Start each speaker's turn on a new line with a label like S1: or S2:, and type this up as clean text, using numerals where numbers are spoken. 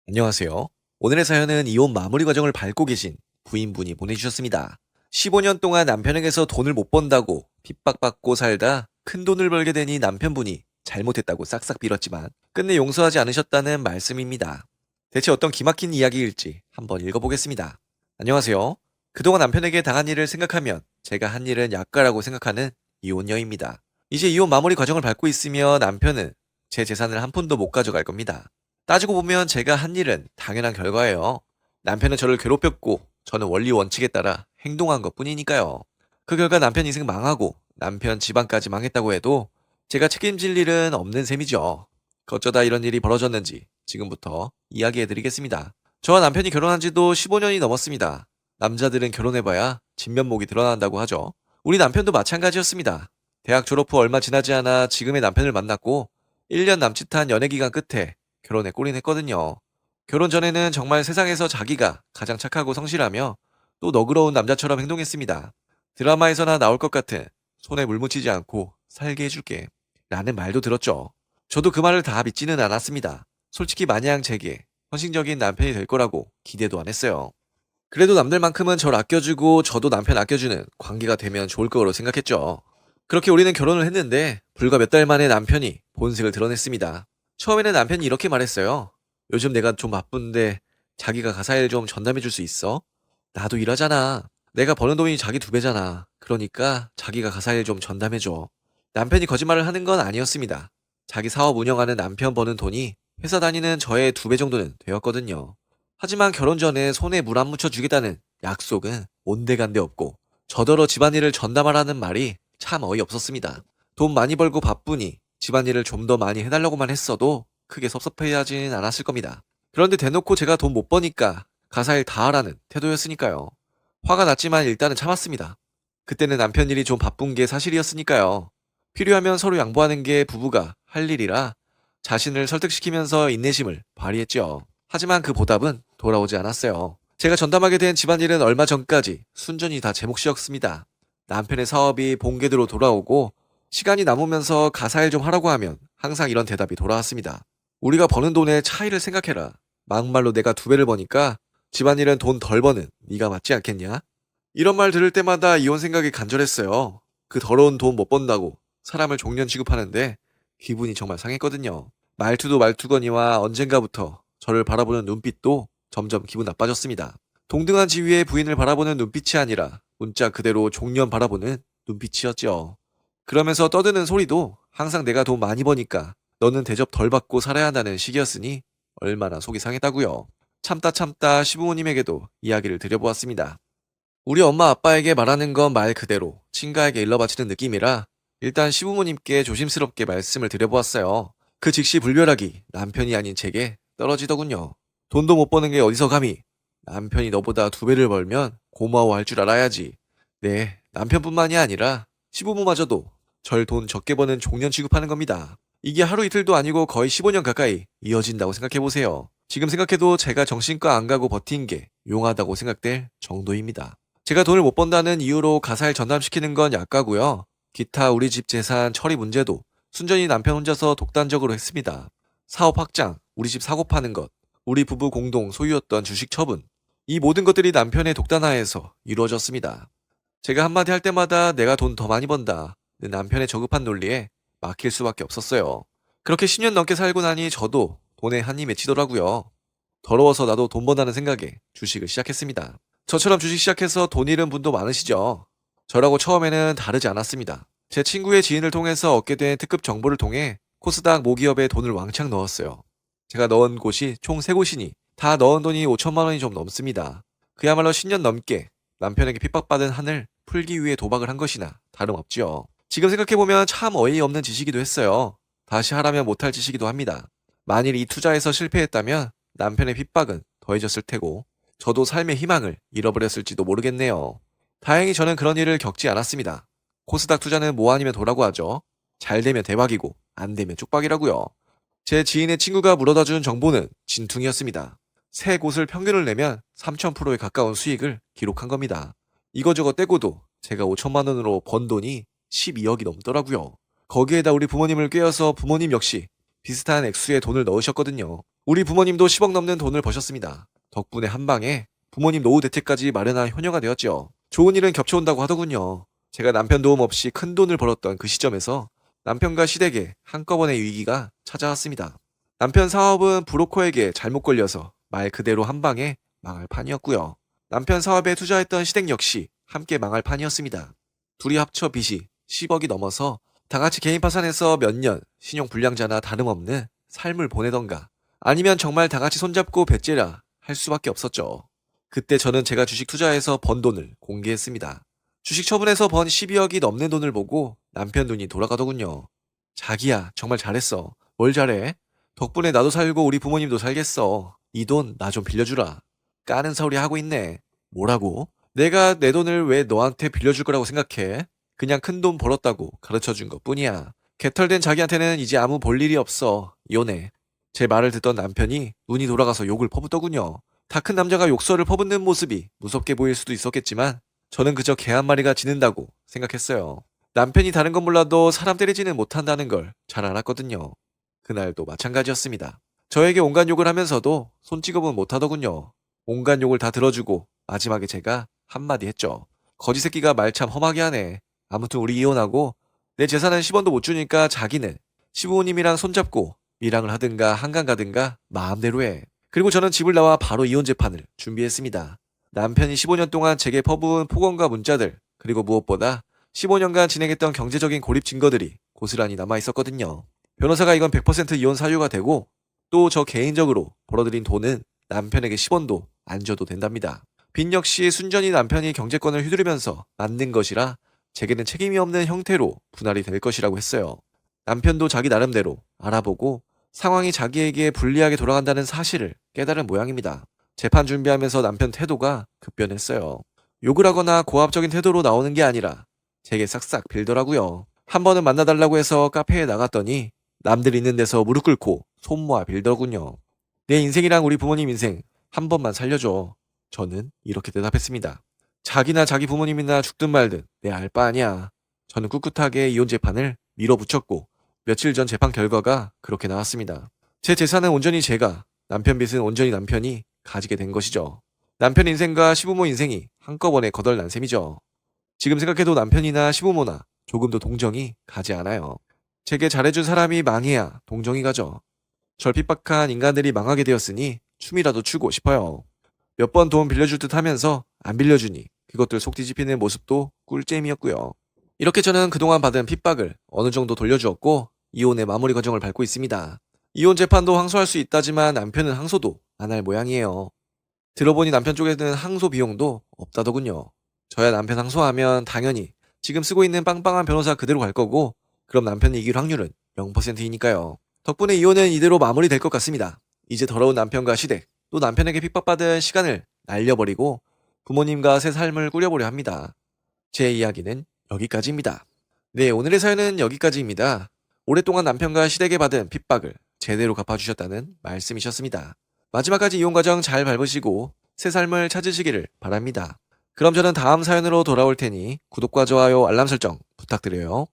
S1: 안녕하세요. 오늘의 사연은 이혼 마무리 과정을 밟고 계신 부인분이 보내주셨습니다. 15년 동안 남편에게서 돈을 못 번다고 핍박받고 살다 큰 돈을 벌게 되니 남편분이 잘못했다고 싹싹 빌었지만 끝내 용서하지 않으셨다는 말씀입니다. 대체 어떤 기막힌 이야기일지 한번 읽어보겠습니다. 안녕하세요. 그동안 남편에게 당한 일을 생각하면 제가 한 일은 약가라고 생각하는 이혼녀입니다. 이제 이혼 마무리 과정을 밟고 있으며 남편은 제 재산을 한 푼도 못 가져갈 겁니다. 따지고 보면 제가 한 일은 당연한 결과예요. 남편은 저를 괴롭혔고 저는 원리 원칙에 따라 행동한 것 뿐이니까요. 그 결과 남편 인생 망하고 남편 집안까지 망했다고 해도 제가 책임질 일은 없는 셈이죠. 어쩌다 이런 일이 벌어졌는지 지금부터 이야기해드리겠습니다. 저와 남편이 결혼한 지도 15년이 넘었습니다. 남자들은 결혼해봐야 진면목이 드러난다고 하죠. 우리 남편도 마찬가지였습니다. 대학 졸업 후 얼마 지나지 않아 지금의 남편을 만났고 1년 남짓한 연애 기간 끝에 결혼에 골인했거든요. 결혼 전에는 정말 세상에서 자기가 가장 착하고 성실하며 또 너그러운 남자처럼 행동했습니다. 드라마에서나 나올 것 같은 손에 물 묻히지 않고 살게 해줄게 라는 말도 들었죠. 저도 그 말을 다 믿지는 않았습니다. 솔직히 마냥 제게 헌신적인 남편이 될 거라고 기대도 안 했어요. 그래도 남들만큼은 절 아껴주고 저도 남편 아껴주는 관계가 되면 좋을 거로 생각했죠. 그렇게 우리는 결혼을 했는데 불과 몇 달 만에 남편이 본색을 드러냈습니다. 처음에는 남편이 이렇게 말했어요. 요즘 내가 좀 바쁜데 자기가 가사일 좀 전담해 줄 수 있어? 나도 일하잖아. 내가 버는 돈이 자기 2배잖아. 그러니까 자기가 가사일 좀 전담해 줘. 남편이 거짓말을 하는 건 아니었습니다. 자기 사업 운영하는 남편 버는 돈이 회사 다니는 저의 2배 정도는 되었거든요. 하지만 결혼 전에 손에 물 안 묻혀 주겠다는 약속은 온데간데 없고 저더러 집안일을 전담하라는 말이 참 어이없었습니다. 돈 많이 벌고 바쁘니 집안일을 좀 더 많이 해달라고만 했어도 크게 섭섭해하지는 않았을 겁니다. 그런데 대놓고 제가 돈 못 버니까 가사일 다 하라는 태도였으니까요. 화가 났지만 일단은 참았습니다. 그때는 남편 일이 좀 바쁜 게 사실이었으니까요. 필요하면 서로 양보하는 게 부부가 할 일이라 자신을 설득시키면서 인내심을 발휘했죠. 하지만 그 보답은 돌아오지 않았어요. 제가 전담하게 된 집안일은 얼마 전까지 순전히 다 제 몫이었습니다. 남편의 사업이 본궤도로 돌아오고 시간이 남으면서 가사일 좀 하라고 하면 항상 이런 대답이 돌아왔습니다. 우리가 버는 돈의 차이를 생각해라. 막말로 내가 2배를 버니까 집안일은 돈 덜 버는 네가 맞지 않겠냐? 이런 말 들을 때마다 이혼 생각이 간절했어요. 그 더러운 돈 못 번다고 사람을 종년 취급하는데 기분이 정말 상했거든요. 말투도 말투거니와 언젠가부터 저를 바라보는 눈빛도 점점 기분 나빠졌습니다. 동등한 지위의 부인을 바라보는 눈빛이 아니라 문자 그대로 종년 바라보는 눈빛이었죠. 그러면서 떠드는 소리도 항상 내가 돈 많이 버니까 너는 대접 덜 받고 살아야 한다는 식이었으니 얼마나 속이 상했다고요. 참다 참다 시부모님에게도 이야기를 드려보았습니다. 우리 엄마 아빠에게 말하는 건 말 그대로 친가에게 일러바치는 느낌이라 일단 시부모님께 조심스럽게 말씀을 드려보았어요. 그 즉시 불멸하기 남편이 아닌 제게 떨어지더군요. 돈도 못 버는 게 어디서 감히 남편이 너보다 2배를 벌면 고마워할 줄 알아야지. 네, 남편뿐만이 아니라 시부모마저도 절 돈 적게 버는 종년 취급하는 겁니다. 이게 하루 이틀도 아니고 거의 15년 가까이 이어진다고 생각해보세요. 지금 생각해도 제가 정신과 안 가고 버틴 게 용하다고 생각될 정도입니다. 제가 돈을 못 번다는 이유로 가사일 전담시키는 건 약가고요. 기타 우리 집 재산 처리 문제도 순전히 남편 혼자서 독단적으로 했습니다. 사업 확장, 우리 집 사고 파는 것, 우리 부부 공동 소유였던 주식 처분. 이 모든 것들이 남편의 독단하에서 이루어졌습니다. 제가 한마디 할 때마다 내가 돈 더 많이 번다. 남편의 저급한 논리에 막힐 수밖에 없었어요. 그렇게 10년 넘게 살고 나니 저도 돈에 한이 맺히더라고요. 더러워서 나도 돈 번다는 생각에 주식을 시작했습니다. 저처럼 주식 시작해서 돈 잃은 분도 많으시죠? 저라고 처음에는 다르지 않았습니다. 제 친구의 지인을 통해서 얻게 된 특급 정보를 통해 코스닥 모기업에 돈을 왕창 넣었어요. 제가 넣은 곳이 총 3곳이니 다 넣은 돈이 5천만 원이 좀 넘습니다. 그야말로 10년 넘게 남편에게 핍박받은 한을 풀기 위해 도박을 한 것이나 다름없지요. 지금 생각해보면 참 어이없는 짓이기도 했어요. 다시 하라면 못할 짓이기도 합니다. 만일 이 투자에서 실패했다면 남편의 핍박은 더해졌을 테고 저도 삶의 희망을 잃어버렸을지도 모르겠네요. 다행히 저는 그런 일을 겪지 않았습니다. 코스닥 투자는 뭐 아니면 도라고 하죠. 잘 되면 대박이고 안 되면 쪽박이라고요. 제 지인의 친구가 물어다 준 정보는 진퉁이었습니다. 세 곳을 평균을 내면 3000%에 가까운 수익을 기록한 겁니다. 이거저거 떼고도 제가 5천만 원으로 번 돈이 12억이 넘더라고요. 거기에다 우리 부모님을 꿰어서 부모님 역시 비슷한 액수의 돈을 넣으셨거든요. 우리 부모님도 10억 넘는 돈을 버셨습니다. 덕분에 한 방에 부모님 노후 대책까지 마련한 효녀가 되었죠. 좋은 일은 겹쳐온다고 하더군요. 제가 남편 도움 없이 큰 돈을 벌었던 그 시점에서 남편과 시댁에 한꺼번에 위기가 찾아왔습니다. 남편 사업은 브로커에게 잘못 걸려서 말 그대로 한 방에 망할 판이었고요. 남편 사업에 투자했던 시댁 역시 함께 망할 판이었습니다. 둘이 합쳐 빚이 10억이 넘어서 다 같이 개인 파산해서 몇 년 신용 불량자나 다름없는 삶을 보내던가 아니면 정말 다 같이 손잡고 배째라 할 수밖에 없었죠. 그때 저는 제가 주식 투자해서 번 돈을 공개했습니다. 주식 처분해서 번 12억이 넘는 돈을 보고 남편 눈이 돌아가더군요. 자기야, 정말 잘했어. 뭘 잘해? 덕분에 나도 살고 우리 부모님도 살겠어. 이 돈 나 좀 빌려주라. 까는 소리 하고 있네. 뭐라고? 내가 내 돈을 왜 너한테 빌려줄 거라고 생각해? 그냥 큰 돈 벌었다고 가르쳐준 것 뿐이야. 개털된 자기한테는 이제 아무 볼 일이 없어. 이혼해. 제 말을 듣던 남편이 눈이 돌아가서 욕을 퍼붓더군요. 다 큰 남자가 욕설을 퍼붓는 모습이 무섭게 보일 수도 있었겠지만 저는 그저 개 한 마리가 짖는다고 생각했어요. 남편이 다른 건 몰라도 사람 때리지는 못한다는 걸 잘 알았거든요. 그날도 마찬가지였습니다. 저에게 온갖 욕을 하면서도 손찌검은 못하더군요. 온갖 욕을 다 들어주고 마지막에 제가 한마디 했죠. 거지 새끼가 말 참 험하게 하네. 아무튼 우리 이혼하고 내 재산은 10원도 못 주니까 자기는 시부모님이랑 손잡고 밀항을 하든가 한강 가든가 마음대로 해. 그리고 저는 집을 나와 바로 이혼 재판을 준비했습니다. 남편이 15년 동안 제게 퍼부은 폭언과 문자들, 그리고 무엇보다 15년간 진행했던 경제적인 고립 증거들이 고스란히 남아있었거든요. 변호사가 이건 100% 이혼 사유가 되고 또 저 개인적으로 벌어들인 돈은 남편에게 10원도 안 줘도 된답니다. 빚 역시 순전히 남편이 경제권을 휘두르면서 만든 것이라 제게는 책임이 없는 형태로 분할이 될 것이라고 했어요. 남편도 자기 나름대로 알아보고 상황이 자기에게 불리하게 돌아간다는 사실을 깨달은 모양입니다. 재판 준비하면서 남편 태도가 급변했어요. 욕을 하거나 고압적인 태도로 나오는 게 아니라 제게 싹싹 빌더라고요. 한 번은 만나달라고 해서 카페에 나갔더니 남들 있는 데서 무릎 꿇고 손 모아 빌더군요. 내 인생이랑 우리 부모님 인생 한 번만 살려줘. 저는 이렇게 대답했습니다. 자기나 자기 부모님이나 죽든 말든 내 알 바 아니야. 저는 꿋꿋하게 이혼 재판을 밀어붙였고 며칠 전 재판 결과가 그렇게 나왔습니다. 제 재산은 온전히 제가, 남편 빚은 온전히 남편이 가지게 된 것이죠. 남편 인생과 시부모 인생이 한꺼번에 거덜난 셈이죠. 지금 생각해도 남편이나 시부모나 조금도 동정이 가지 않아요. 제게 잘해준 사람이 망해야 동정이 가죠. 절 핍박한 인간들이 망하게 되었으니 춤이라도 추고 싶어요. 몇 번 돈 빌려줄 듯 하면서 안 빌려주니 그것들 속 뒤집히는 모습도 꿀잼이었고요. 이렇게 저는 그동안 받은 핍박을 어느 정도 돌려주었고 이혼의 마무리 과정을 밟고 있습니다. 이혼 재판도 항소할 수 있다지만 남편은 항소도 안 할 모양이에요. 들어보니 남편 쪽에는 항소 비용도 없다더군요. 저야 남편 항소하면 당연히 지금 쓰고 있는 빵빵한 변호사 그대로 갈 거고 그럼 남편이 이길 확률은 0%이니까요. 덕분에 이혼은 이대로 마무리될 것 같습니다. 이제 더러운 남편과 시댁, 또 남편에게 핍박받은 시간을 날려버리고 부모님과 새 삶을 꾸려보려 합니다. 제 이야기는 여기까지입니다. 네, 오늘의 사연은 여기까지입니다. 오랫동안 남편과 시댁에 받은 핍박을 제대로 갚아주셨다는 말씀이셨습니다. 마지막까지 이혼 과정 잘 밟으시고 새 삶을 찾으시기를 바랍니다. 그럼 저는 다음 사연으로 돌아올 테니 구독과 좋아요, 알람 설정 부탁드려요.